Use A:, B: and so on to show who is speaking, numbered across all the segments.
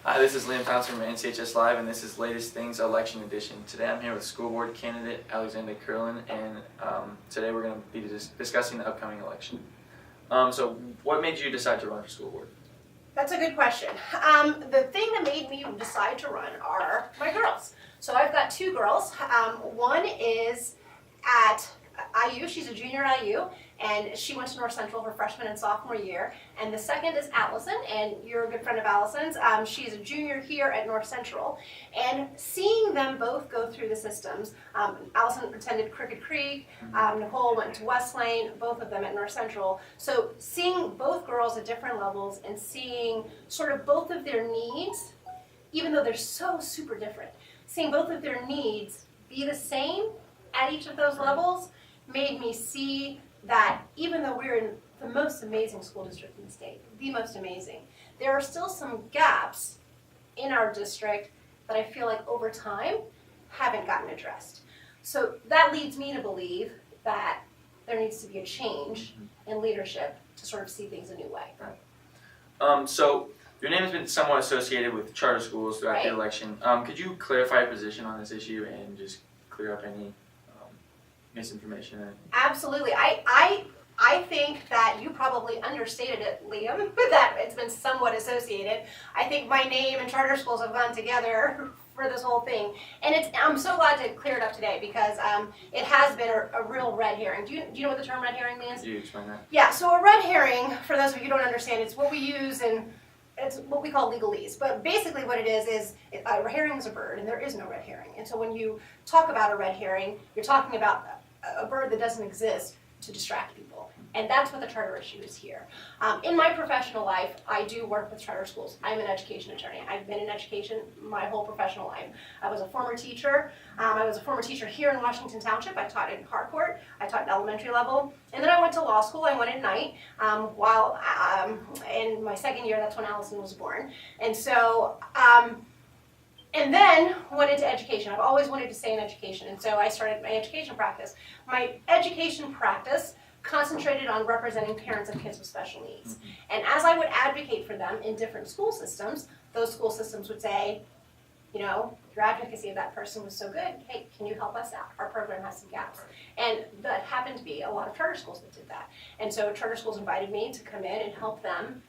A: Hi, this is Liam Thompson from NCHS Live, and this is Latest Things Election Edition. Today I'm here with school board candidate Alexandra Curlin, and today we're going to be discussing the upcoming election. So what made you decide to run for school board?
B: That's a good question. The thing that made me decide to run are my girls. So I've got two girls. One is at IU, she's a junior at IU, and she went to North Central her freshman and sophomore year. And the second is Allison, and you're a good friend of Allison's. She's a junior here at North Central. And seeing them both go through the systems, Allison attended Crooked Creek, Nicole went to West Lane, both of them at North Central. So seeing both girls at different levels and seeing sort of both of their needs, even though they're so super different, seeing both of their needs be the same at each of those levels made me see that even though we're in the most amazing school district in the state, the most amazing, there are still some gaps in our district that I feel like over time haven't gotten addressed. So that leads me to believe that there needs to be a change in leadership to sort of see things a new way.
A: Right. So your name has been somewhat associated with charter schools throughout the election. Could you clarify your position on this issue and just clear up any misinformation?
B: Absolutely. I think that you probably understated it, Liam, that it's been somewhat associated. I think my name and charter schools have gone together for this whole thing. And I'm so glad to clear it up today because it has been a real red herring. Do you know what the term red herring means?
A: Could you explain that? Yeah,
B: so a red herring, for those of you who don't understand, it's what we use in it's what we call legalese, but basically what it is a herring is a bird, and there is no red herring. And so when you talk about a red herring, you're talking about a bird that doesn't exist to distract people. And that's what the charter issue is here. In my professional life, I do work with charter schools. I'm an education attorney. I've been in education my whole professional life. I was a former teacher. I was a former teacher here in Washington Township. I taught in Harcourt. I taught at elementary level. And then I went to law school. I went at night. While in my second year, that's when Allison was born. And so, and then went into education. I've always wanted to stay in education. And so I started my education practice. My education practice concentrated on representing parents of kids with special needs. And as I would advocate for them in different school systems, those school systems would say, you know, your advocacy of that person was so good, hey, can you help us out? Our program has some gaps. And that happened to be a lot of charter schools that did that. And so charter schools invited me to come in and help them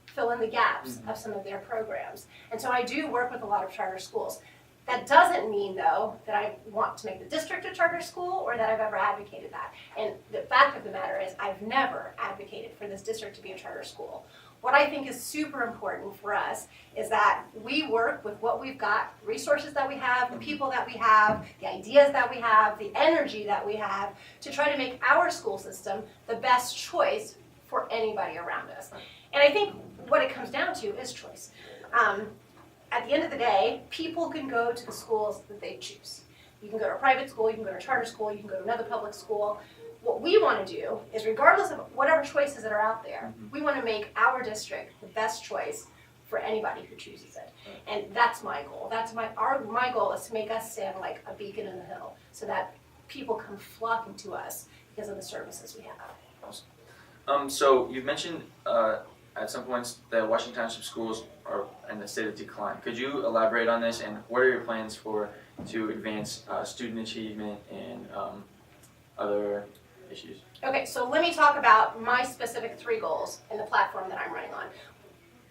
B: fill in the gaps of some of their programs. And so I do work with a lot of charter schools. That doesn't mean, though, that I want to make the district a charter school or that I've ever advocated that. And the fact of the matter is I've never advocated for this district to be a charter school. What I think is super important for us is that we work with what we've got, resources that we have, the people that we have, the ideas that we have, the energy that we have, to try to make our school system the best choice for anybody around us. And I think what it comes down to is choice. At the end of the day, people can go to the schools that they choose. You can go to a private school, you can go to a charter school, you can go to another public school. What we want to do is, regardless of whatever choices that are out there, we want to make our district the best choice for anybody who chooses it. And that's my goal. My goal is to make us stand like a beacon in the hill so that people come flocking to us because of the services we have.
A: Awesome. So you've mentioned at some points that Washington Township schools are in a state of decline. Could you elaborate on this, and what are your plans to advance student achievement and other issues?
B: Okay, so let me talk about my specific 3 goals in the platform that I'm running on.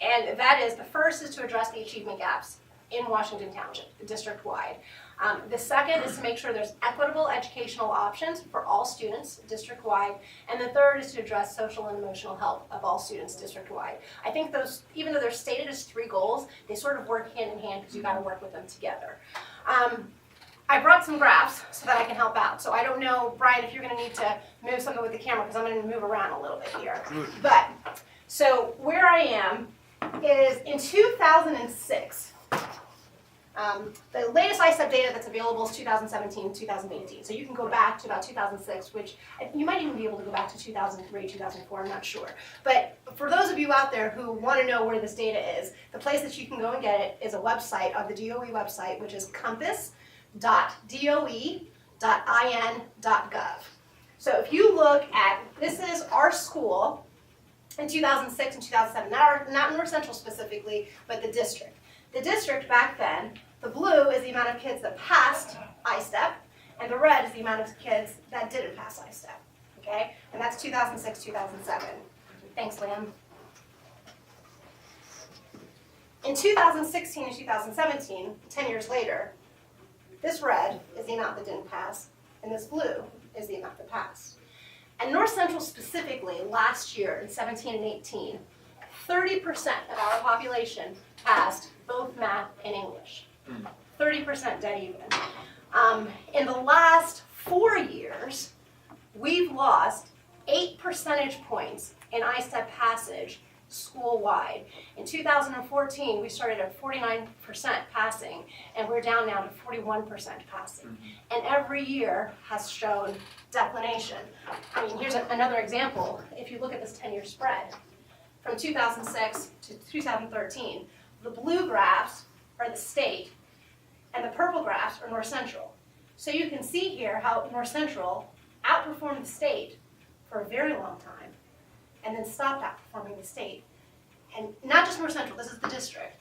B: And that is, the first is to address the achievement gaps in Washington Township, district-wide. The second is to make sure there's equitable educational options for all students district-wide. And the third is to address social and emotional health of all students district-wide. I think those, even though they're stated as 3 goals, they sort of work hand in hand because you've got to work with them together. I brought some graphs so that I can help out. So I don't know, Brian, if you're going to need to move something with the camera because I'm going to move around a little bit here. But, so where I am is in 2006. The latest ISEP data that's available is 2017, 2018. So you can go back to about 2006, which you might even be able to go back to 2003, 2004, I'm not sure. But for those of you out there who want to know where this data is, the place that you can go and get it is a website of the DOE website, which is compass.doe.in.gov. So if you look at, this is our school in 2006 and 2007. Not North Central specifically, but the district. The district back then, the blue is the amount of kids that passed I-STEP, and the red is the amount of kids that didn't pass I-STEP. Okay? And that's 2006, 2007. Thanks, Liam. In 2016 and 2017, 10 years later, this red is the amount that didn't pass, and this blue is the amount that passed. And North Central specifically, last year in 17 and 18, 30% of our population passed both math and English. 30% dead even. In the last 4 years, we've lost 8 percentage points in I-STEP passage school-wide. In 2014, we started at 49% passing, and we're down now to 41% passing. And every year has shown declination. I mean, here's another example. If you look at this 10-year spread, from 2006 to 2013, the blue graphs are the state, and the purple graphs are North Central. So you can see here how North Central outperformed the state for a very long time, and then stopped outperforming the state. And not just North Central, this is the district,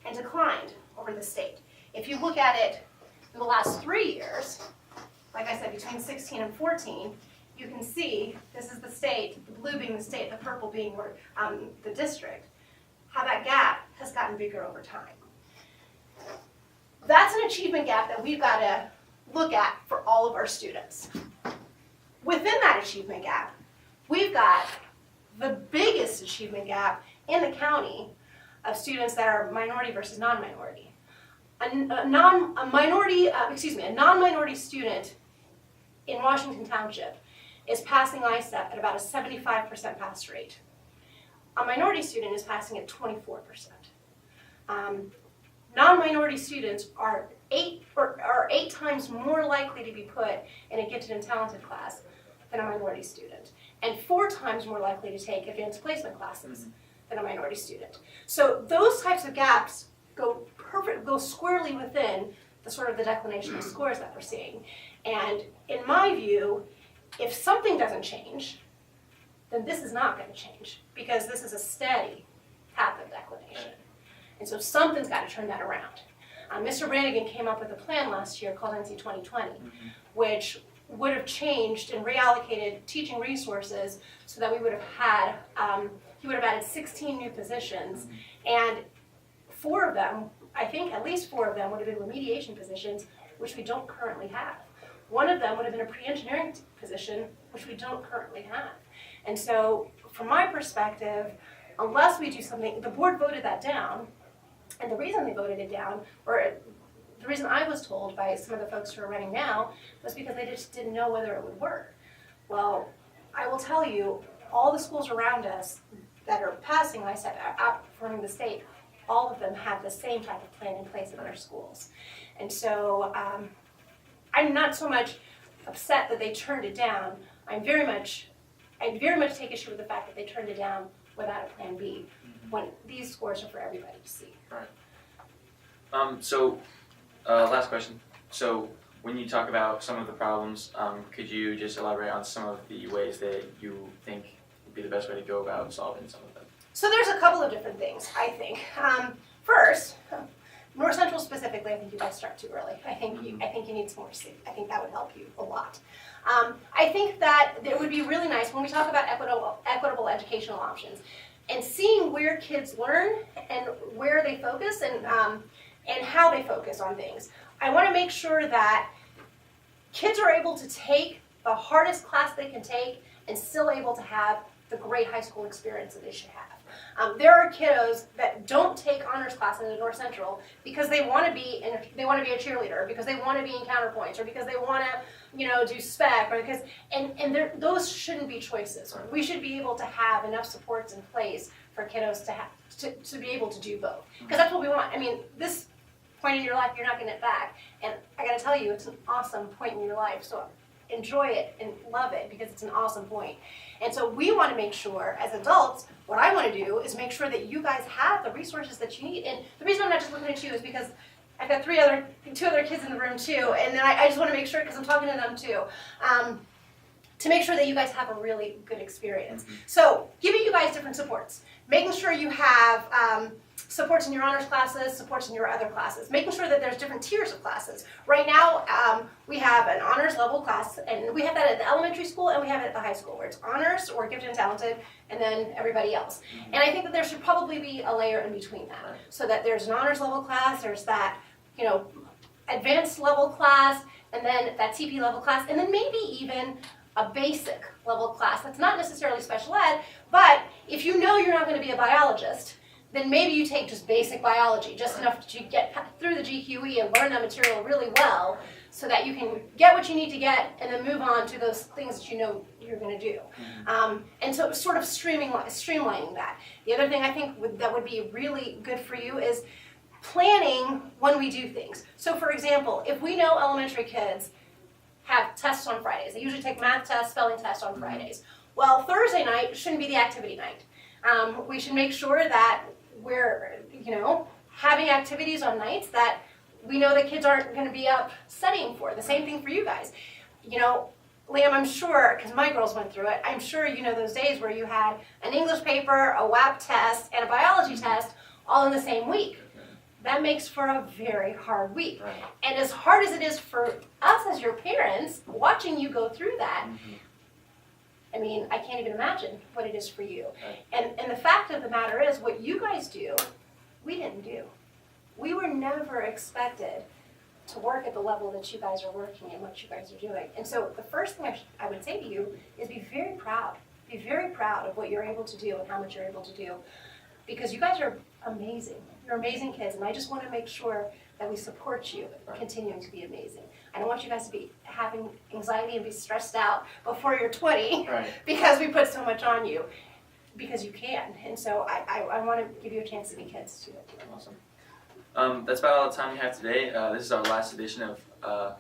B: and declined over the state. If you look at it in the last 3 years, like I said, between 16 and 14, you can see this is the state, the blue being the state, the purple being the district, how that gap has gotten bigger over time. That's an achievement gap that we've got to look at for all of our students. Within that achievement gap, we've got the biggest achievement gap in the county of students that are minority versus non-minority. A non-minority student in Washington Township is passing I-STEP at about a 75% pass rate. A minority student is passing at 24%. Non-minority students are eight times more likely to be put in a gifted and talented class than a minority student, and 4 times more likely to take advanced placement classes than a minority student. So those types of gaps go squarely within the sort of the declination of scores that we're seeing. And in my view, if something doesn't change, then this is not going to change, because this is a steady path of declination. And so something's got to turn that around. Mr. Brannigan came up with a plan last year called NC 2020, which would have changed and reallocated teaching resources so that we would have had, he would have added 16 new positions, and 4 of them, I think at least 4 of them would have been remediation positions, which we don't currently have. One of them would have been a pre-engineering position, which we don't currently have. And so from my perspective, unless we do something, the board voted that down, and the reason they voted it down, or the reason I was told by some of the folks who are running now, was because they just didn't know whether it would work. Well, I will tell you, all the schools around us that are passing I-STEP, outperforming the state, all of them have the same type of plan in place in their schools. And so I'm not so much upset that they turned it down. I very much take issue with the fact that they turned it down without a plan B, when these scores are for everybody to see.
A: Right. Last question. So when you talk about some of the problems, could you just elaborate on some of the ways that you think would be the best way to go about solving some of them?
B: So there's a couple of different things, I think. First, North Central specifically, I think you guys start too early. I think you need some more sleep. I think that would help you a lot. I think that it would be really nice when we talk about equitable educational options and seeing where kids learn and where they focus and how they focus on things. I want to make sure that kids are able to take the hardest class they can take and still able to have the great high school experience that they should have. There are kiddos that don't take honors classes at North Central because they want to be a cheerleader, because they want to be in counterpoints, or because they want to, do spec, or because those shouldn't be choices. We should be able to have enough supports in place for kiddos to be able to do both, because that's what we want. I mean, this point in your life, you're not getting it back, and I got to tell you, it's an awesome point in your life. So enjoy it and love it, because it's an awesome point. And so we want to make sure, as adults, what I want to do is make sure that you guys have the resources that you need. And the reason I'm not just looking at you is because I've got two other kids in the room too, and then I just want to make sure, because I'm talking to them too. to make sure that you guys have a really good experience.
A: Mm-hmm.
B: So giving you guys different supports, making sure you have supports in your honors classes, supports in your other classes, making sure that there's different tiers of classes. Right now, we have an honors level class, and we have that at the elementary school and we have it at the high school, where it's honors or gifted and talented, and then everybody else. And I think that there should probably be a layer in between that, so that there's an honors level class, there's that, advanced level class, and then that TP level class, and then maybe even a basic level class that's not necessarily special ed, but if you know you're not going to be a biologist, then maybe you take just basic biology, just enough to get through the GQE and learn that material really well, so that you can get what you need to get and then move on to those things that you know you're going to do. And so sort of streamlining that. The other thing I think that would be really good for you is planning when we do things. So for example, if we know elementary kids have tests on Fridays, they usually take math tests, spelling tests on Fridays. Well, Thursday night shouldn't be the activity night. We should make sure that we're, having activities on nights that we know that kids aren't going to be up studying for. The same thing for you guys. Liam, I'm sure, because my girls went through it, I'm sure you know those days where you had an English paper, a WAP test, and a biology test all in the same week. That makes for a very hard week.
A: Right.
B: And as hard as it is for us as your parents, watching you go through that, I mean, I can't even imagine what it is for you.
A: Right.
B: And the fact of the matter is, what you guys do, we didn't do. We were never expected to work at the level that you guys are working and what you guys are doing. And so the first thing I would say to you is be very proud. Be very proud of what you're able to do and how much you're able to do. Because you guys are amazing. You're amazing kids, and I just want to make sure that we support you continuing to be amazing. I don't want you guys to be having anxiety and be stressed out before you're 20 because we put so much on you, because you can. And so I want to give you a chance to be kids too.
A: Awesome. That's about all the time we have today. This is our last edition of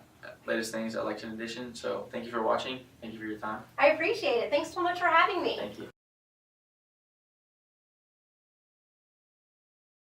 A: Latest Things Election Edition. So thank you for watching. Thank you for your time.
B: I appreciate it. Thanks so much for having me.
A: Thank you.